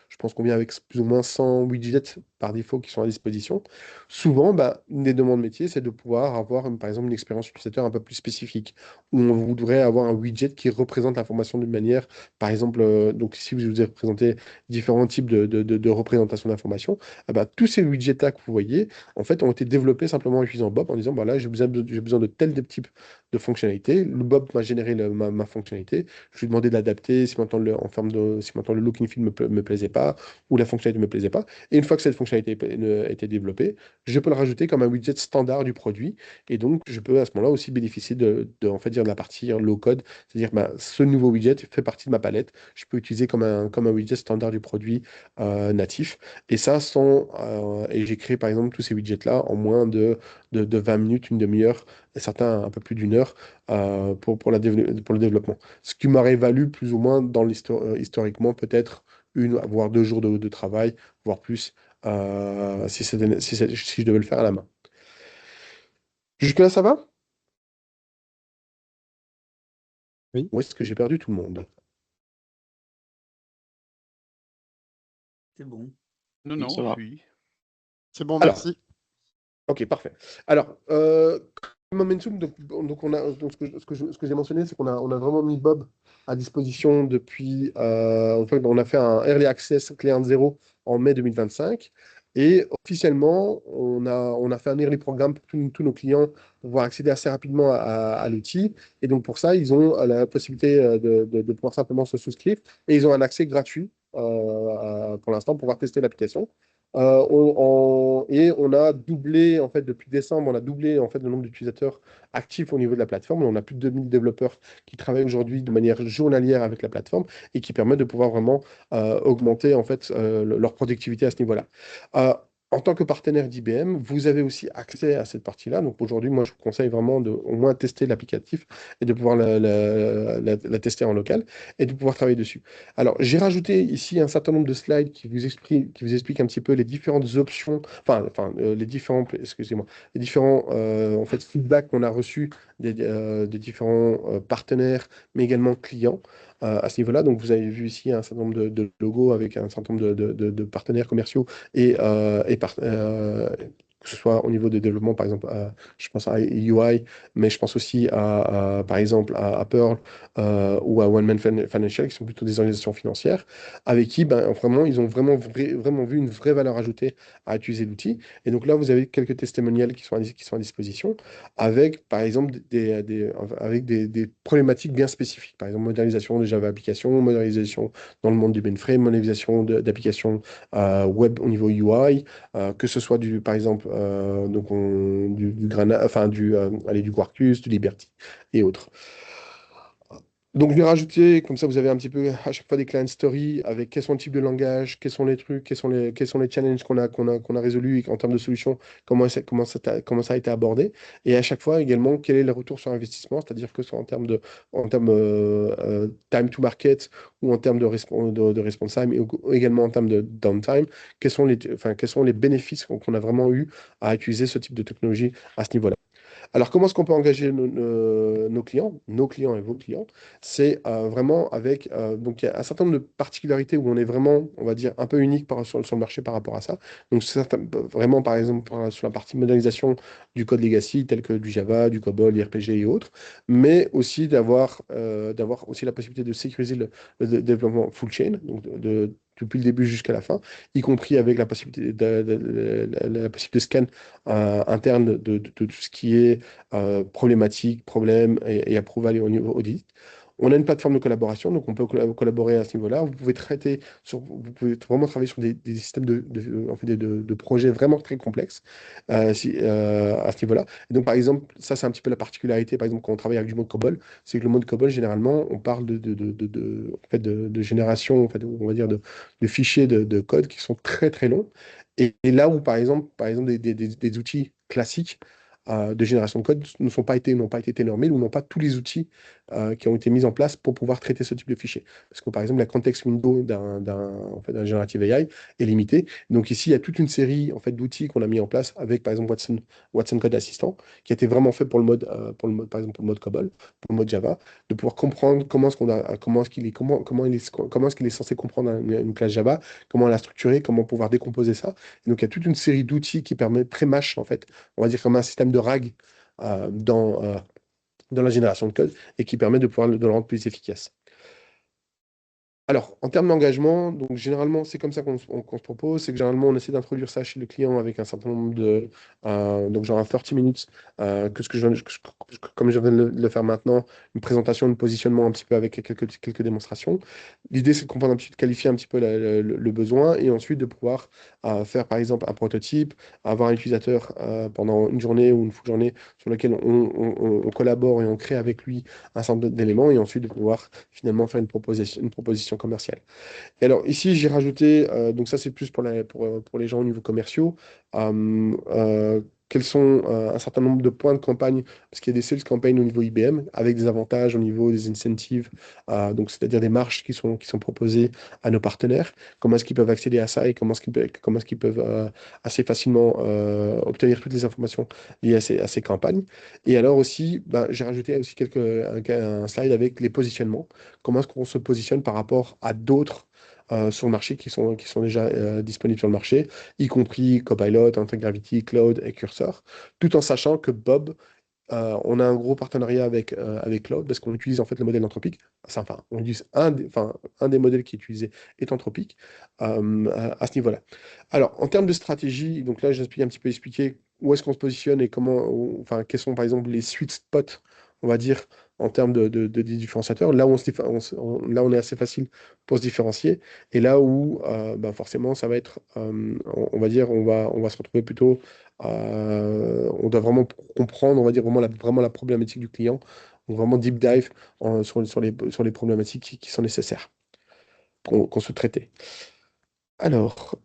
je pense qu'on vient avec plus ou moins 100 widgets par défaut qui sont à disposition. Souvent, bah, une des demandes métiers, c'est de pouvoir avoir, par exemple, une expérience utilisateur un peu plus spécifique, où on voudrait avoir un widget qui représente l'information d'une manière, par exemple, donc ici, je vous ai présenté différents types de représentation d'informations, ah bah, tous ces widgets-là que vous voyez, en fait, ont été développés simplement en utilisant Bob, en disant, bah, là, j'ai besoin de tel type de fonctionnalité. Le Bob m'a généré ma fonctionnalité. Je lui ai demandé de l'adapter si maintenant si maintenant le look and feel me plaisait pas, ou la fonctionnalité me plaisait pas. Et une fois que cette fonctionnalité a été développée, je peux le rajouter comme un widget standard du produit. Et donc, je peux à ce moment-là aussi bénéficier en fait, dire, de la partie low code, c'est-à-dire bah, ce nouveau widget fait partie de ma palette. Je peux utiliser comme un widget standard du produit natif. Et ça, et j'ai créé par exemple tous ces widgets-là en moins de 20 minutes, une demi-heure, et certains un peu plus d'une heure pour le développement. Ce qui m'aurait valu plus ou moins historiquement peut-être voire 2 jours de travail, voire plus, si je devais le faire à la main. Jusque-là, ça va? Oui. Ou est-ce que j'ai perdu tout le monde? C'est bon. Non, Oui, non, ça va. oui. C'est bon, Alors, merci. ok, parfait. Alors, Momentum, donc ce que j'ai mentionné, c'est qu'on a vraiment mis Bob à disposition depuis. En fait, on a fait un Early Access Client 0 en mai 2025. Et officiellement, on a fait un early programme pour tous nos clients pour pouvoir accéder assez rapidement à l'outil. Et donc, pour ça, ils ont la possibilité de pouvoir simplement se souscrire. Et ils ont un accès gratuit pour l'instant pour pouvoir tester l'application. Et on a doublé, en fait, depuis décembre, on a doublé en fait, le nombre d'utilisateurs actifs au niveau de la plateforme. On a plus de 2000 développeurs qui travaillent aujourd'hui de manière journalière avec la plateforme et qui permettent de pouvoir vraiment augmenter en fait, leur productivité à ce niveau-là. En tant que partenaire d'IBM, vous avez aussi accès à cette partie-là. Donc aujourd'hui, moi, je vous conseille vraiment de au moins tester l'applicatif et de pouvoir la tester en local et de pouvoir travailler dessus. Alors, j'ai rajouté ici un certain nombre de slides qui vous expliquent un petit peu les différentes options, excusez-moi, les différents en fait, feedbacks qu'on a reçus des différents partenaires, mais également clients à ce niveau-là. Donc, vous avez vu ici un certain nombre de logos avec un certain nombre de partenaires commerciaux que ce soit au niveau de développement, par exemple, je pense à UI, mais je pense aussi par exemple, à Pearl ou à One Man Financial, qui sont plutôt des organisations financières, avec qui, ben, vraiment, ils ont vraiment vu une vraie valeur ajoutée à utiliser l'outil. Et donc là, vous avez quelques testimonials qui sont à disposition, avec, par exemple, avec des problématiques bien spécifiques. Par exemple, modernisation de Java application, modernisation dans le monde du mainframe, modernisation d'applications web au niveau UI, que ce soit par exemple, donc du Grana, enfin du Quarkus, du Liberty et autres. Donc, je vais rajouter, comme ça, vous avez un petit peu à chaque fois des client stories avec quels sont le type de langage, quels sont les trucs, quels sont les challenges qu'on a résolus en termes de solutions, comment ça a été abordé. Et à chaque fois également, quel est le retour sur investissement, c'est-à-dire que ce soit en termes time to market ou en termes de response time et également en termes de downtime, quels sont les bénéfices qu'on a vraiment eu à utiliser ce type de technologie à ce niveau-là. Alors, comment est-ce qu'on peut engager nos clients et vos clients? C'est vraiment avec, donc il y a un certain nombre de particularités où on est vraiment, on va dire, un peu unique sur le marché par rapport à ça. Donc, vraiment, par exemple, sur la partie modélisation du code legacy, tel que du Java, du COBOL, du RPG et autres, mais aussi d'avoir aussi la possibilité de sécuriser le développement full chain, donc depuis le début jusqu'à la fin, y compris avec la possibilité la possibilité de scan interne de tout ce qui est problématique, problème et approval au niveau audit. On a une plateforme de collaboration, donc on peut collaborer à ce niveau-là. Vous pouvez vraiment travailler sur des systèmes en fait, de projets vraiment très complexes à ce niveau-là. Et donc, par exemple, ça, c'est un petit peu la particularité, par exemple, quand on travaille avec du mode COBOL, c'est que le mode COBOL, généralement, on parle en fait, de génération, en fait, on va dire, de fichiers de code qui sont très, très longs. Et là où, par exemple des outils classiques de génération de code n'ont pas été normés ou n'ont pas tous les outils qui ont été mis en place pour pouvoir traiter ce type de fichier. Parce que, par exemple, la context window en fait, d'un generative AI est limitée. Donc ici, il y a toute une série en fait, d'outils qu'on a mis en place avec, par exemple, Watson Code Assistant, qui a été vraiment fait par exemple, pour le mode COBOL, pour le mode Java, de pouvoir comprendre comment est-ce qu'il est censé comprendre une classe Java, comment la structurer, comment pouvoir décomposer ça. Et donc, il y a toute une série d'outils qui permettent très mâche, en fait, on va dire comme un système de RAG dans la génération de code et qui permet de le rendre plus efficace. Alors, en termes d'engagement, donc généralement, c'est comme ça qu'on se propose. C'est que généralement, on essaie d'introduire ça chez le client avec un certain nombre donc genre un 30 minutes, comme je viens de le faire maintenant, une présentation, un positionnement un petit peu avec quelques démonstrations. L'idée, c'est de comprendre un petit peu, de qualifier un petit peu le besoin et ensuite de pouvoir faire, par exemple, un prototype, avoir un utilisateur pendant une journée ou une full journée sur lequel on collabore et on crée avec lui un certain nombre d'éléments et ensuite de pouvoir finalement faire une proposition commerciale. Et alors ici, j'ai rajouté, donc ça c'est plus pour les gens au niveau commerciaux, quels sont un certain nombre de points de campagne, parce qu'il y a des sales campaigns au niveau IBM, avec des avantages au niveau des incentives, donc c'est-à-dire des marges qui sont proposées à nos partenaires, comment est-ce qu'ils peuvent accéder à ça et comment est-ce qu'ils peuvent assez facilement obtenir toutes les informations liées à ces campagnes. Et alors aussi, ben, j'ai rajouté aussi un slide avec les positionnements, comment est-ce qu'on se positionne par rapport à d'autres sur le marché qui sont déjà disponibles sur le marché, y compris Copilot, Gravity, Cloud et Cursor, tout en sachant que Bob, on a un gros partenariat avec Cloud parce qu'on utilise en fait le modèle anthropique. Enfin, on utilise un des modèles qui est utilisé est anthropique à ce niveau-là. Alors, en termes de stratégie, donc là, j'ai un petit peu expliqué où est-ce qu'on se positionne et enfin, quels sont par exemple les sweet spots, on va dire, en termes de différenciateurs. Là où là, on est assez facile pour se différencier. Et là où, bah, forcément, ça va être, on va dire, on va se retrouver plutôt on doit vraiment comprendre, on va dire, vraiment la problématique du client, donc vraiment deep dive sur les problématiques qui sont nécessaires qu'on se traiter. Alors,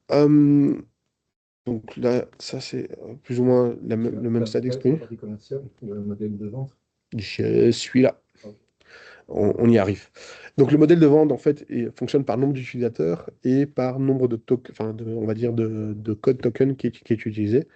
donc là, ça c'est plus ou moins le même stade exprimé. Commercial, le modèle de vente. Je suis là. On y arrive. Donc le modèle de vente, en fait, fonctionne par nombre d'utilisateurs et par nombre de tokens, enfin, on va dire de code token qui est utilisé.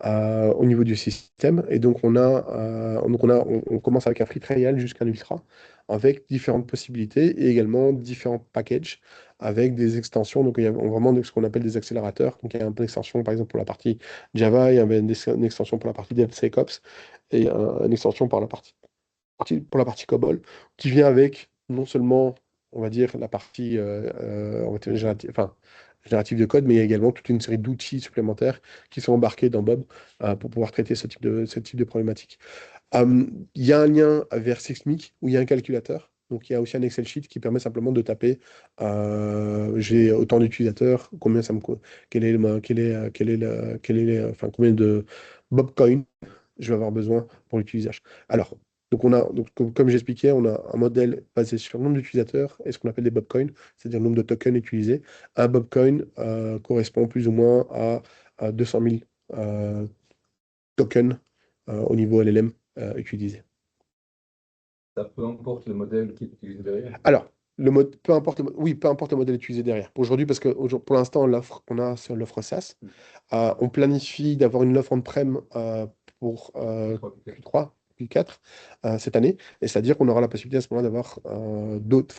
Au niveau du système. Et donc, on commence avec un free trial jusqu'à un ultra, avec différentes possibilités et également différents packages avec des extensions. Donc, il y a vraiment ce qu'on appelle des accélérateurs. Donc, il y a un peu d'extension, par exemple, pour la partie Java, il y a une extension pour la partie DevSecOps et une extension pour la partie COBOL, qui vient avec non seulement, on va dire, la partie on va dire générative de code, mais il y a également toute une série d'outils supplémentaires qui sont embarqués dans Bob pour pouvoir traiter ce type de problématique. Il y a un lien vers Sysmic où il y a un calculateur. Donc, il y a aussi un Excel sheet qui permet simplement de taper j'ai autant d'utilisateurs, combien ça me coûte, enfin, combien de Bobcoin je vais avoir besoin pour l'utilisation. Alors, donc comme j'expliquais, on a un modèle basé sur le nombre d'utilisateurs et ce qu'on appelle des Bobcoins, c'est-à-dire le nombre de tokens utilisés. Un Bobcoin correspond plus ou moins à 200 000 tokens au niveau LLM utilisé. Ça peu importe le modèle qui est utilisé derrière. Alors, peu importe le modèle utilisé derrière. Pour aujourd'hui, parce que pour l'instant, l'offre qu'on a sur l'offre SaaS, on planifie d'avoir une offre on-prem pour Q3, Q4 cette année. Et c'est-à-dire qu'on aura la possibilité à ce moment-là d'avoir d'autres,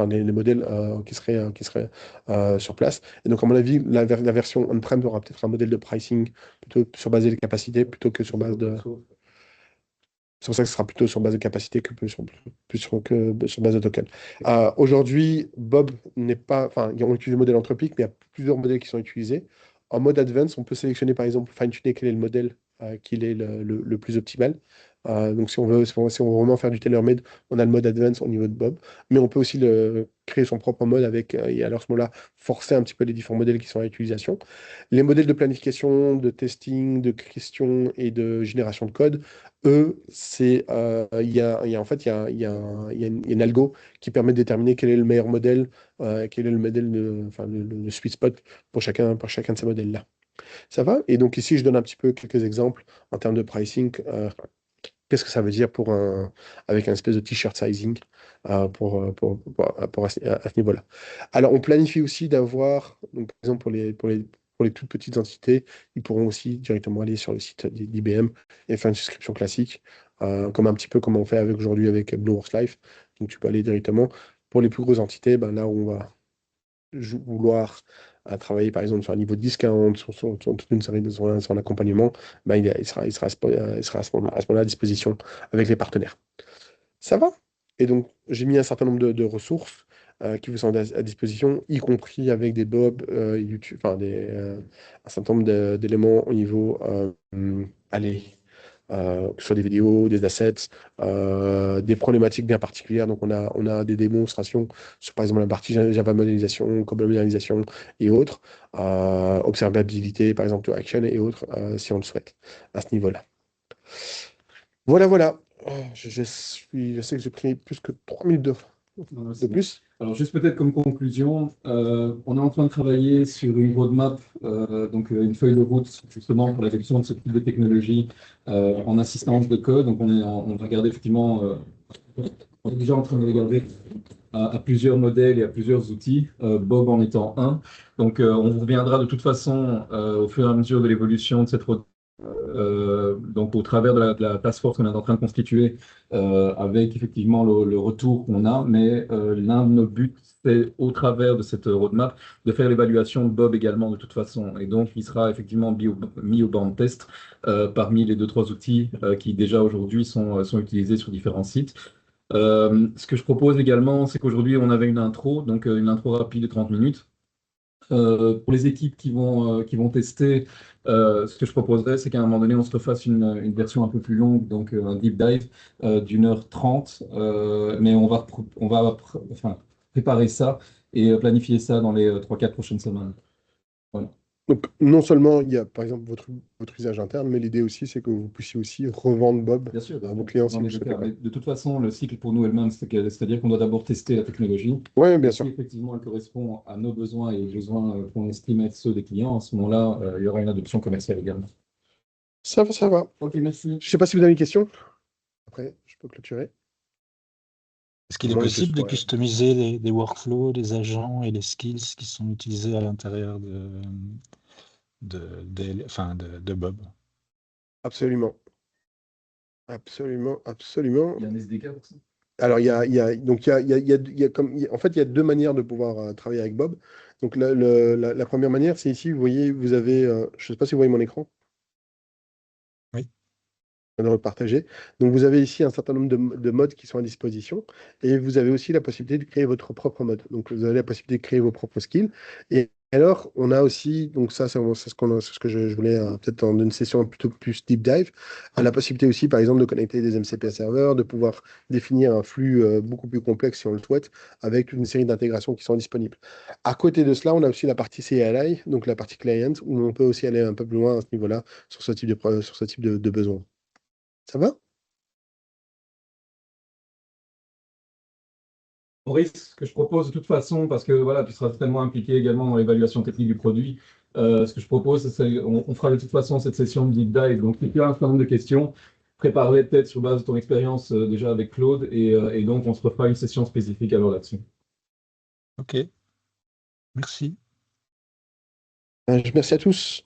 les modèles qui seraient sur place. Et donc, à mon avis, la version on-prem aura peut-être un modèle de pricing plutôt sur base des capacités plutôt que sur base de. C'est pour ça que ce sera plutôt sur base de capacité que sur base de token. Aujourd'hui, Bob n'est pas. Enfin, on utilise le modèle anthropique, mais il y a plusieurs modèles qui sont utilisés. En mode advanced, on peut sélectionner par exemple, fine-tuner quel est le modèle qui est le plus optimal. Donc, si on veut vraiment faire du tailor-made, on a le mode advanced au niveau de Bob. Mais on peut aussi créer son propre mode avec, et alors à ce moment-là, forcer un petit peu les différents modèles qui sont à l'utilisation. Les modèles de planification, de testing, de question et de génération de code, eux, en fait, il y a une algo qui permet de déterminer quel est le meilleur modèle, quel est le modèle, le sweet spot pour chacun de ces modèles-là. Ça va? Et donc ici, je donne un petit peu quelques exemples en termes de pricing. Qu'est-ce que ça veut dire avec un espèce de t-shirt sizing à ce niveau-là. Alors, on planifie aussi d'avoir, donc, par exemple, pour les toutes petites entités, ils pourront aussi directement aller sur le site d'IBM et faire une souscription classique, comme un petit peu comme on fait aujourd'hui avec Bloworks Life. Donc, tu peux aller directement. Pour les plus grosses entités, ben, là où on va vouloir travailler par exemple sur un niveau de discount, sur toute une série de son accompagnement, ben, il sera à ce moment-là à disposition avec les partenaires. Ça va? Et donc, j'ai mis un certain nombre de ressources qui vous sont à disposition, y compris avec des Bob, YouTube, enfin un certain nombre d'éléments au niveau, allez, que ce soit des vidéos, des assets, des problématiques bien particulières. Donc, on a des démonstrations sur, par exemple, la partie Java modélisation, Cobol modélisation et autres, observabilité, par exemple, to action et autres, si on le souhaite, à ce niveau-là. Voilà, voilà. Je sais que j'ai pris plus que 3 minutes de plus. Alors, juste peut-être comme conclusion, on est en train de travailler sur une roadmap, donc une feuille de route justement pour l'adoption de ce type de technologie en assistance de code. Donc, on va regarder effectivement, on est déjà en train de regarder à plusieurs modèles et à plusieurs outils, Bob en étant un. Donc, on reviendra de toute façon au fur et à mesure de l'évolution de cette roadmap. Donc, au travers de la task force qu'on est en train de constituer, avec effectivement le retour qu'on a, mais l'un de nos buts, c'est au travers de cette roadmap, de faire l'évaluation de Bob également de toute façon. Et donc, il sera effectivement mis au banc de test parmi les 2-3 outils qui déjà aujourd'hui sont utilisés sur différents sites. Ce que je propose également, c'est qu'aujourd'hui, on avait une intro, donc une intro rapide de 30 minutes. Pour les équipes qui vont tester, ce que je proposerais, c'est qu'à un moment donné, on se refasse une version un peu plus longue, donc un deep dive d'1h30, mais on va préparer ça et planifier ça dans les 3-4 prochaines semaines. Voilà. Donc, non seulement il y a, par exemple, votre usage interne, mais l'idée aussi, c'est que vous puissiez aussi revendre Bob Bien sûr, à vos clients si dans vous les deux souhaitez cas. pas. Mais de toute façon, le cycle pour nous est le même, c'est-à-dire qu'on doit d'abord tester la technologie. Oui, bien Si sûr. effectivement elle correspond à nos besoins et aux besoins qu'on estime être ceux des clients, à ce moment-là, il y aura une adoption commerciale également. Ça va, ça va. Ok, merci. Je ne sais pas si vous avez une question. Après, je peux clôturer. Est-ce qu'il est Moi, possible de ouais. customiser les workflows, les agents et les skills qui sont utilisés à l'intérieur de Bob? Absolument. Absolument, absolument. Il y a un SDK pour ça? Alors, en fait, il y a deux manières de pouvoir travailler avec Bob. Donc, la première manière, c'est ici, vous voyez, vous avez, je ne sais pas si vous voyez mon écran. Oui. De repartager. Donc, vous avez ici un certain nombre de modes qui sont à disposition et vous avez aussi la possibilité de créer votre propre mode. Donc, vous avez la possibilité de créer vos propres skills. Et alors, on a aussi, donc ça, c'est ce que je voulais peut-être dans une session plutôt plus deep dive, la possibilité aussi, par exemple, de connecter des MCP serveurs, de pouvoir définir un flux beaucoup plus complexe si on le souhaite, avec une série d'intégrations qui sont disponibles. À côté de cela, on a aussi la partie CLI, donc la partie client, où on peut aussi aller un peu plus loin à ce niveau-là sur ce type de besoin. Ça va? Maurice, ce que je propose de toute façon, parce que voilà, tu seras certainement impliqué également dans l'évaluation technique du produit, ce que je propose, c'est on fera de toute façon cette session de deep dive. Donc, si tu as un certain nombre de questions, prépare-les peut-être sur base de ton expérience déjà avec Claude, et donc on se refera une session spécifique alors là-dessus. Ok. Merci. Merci à tous.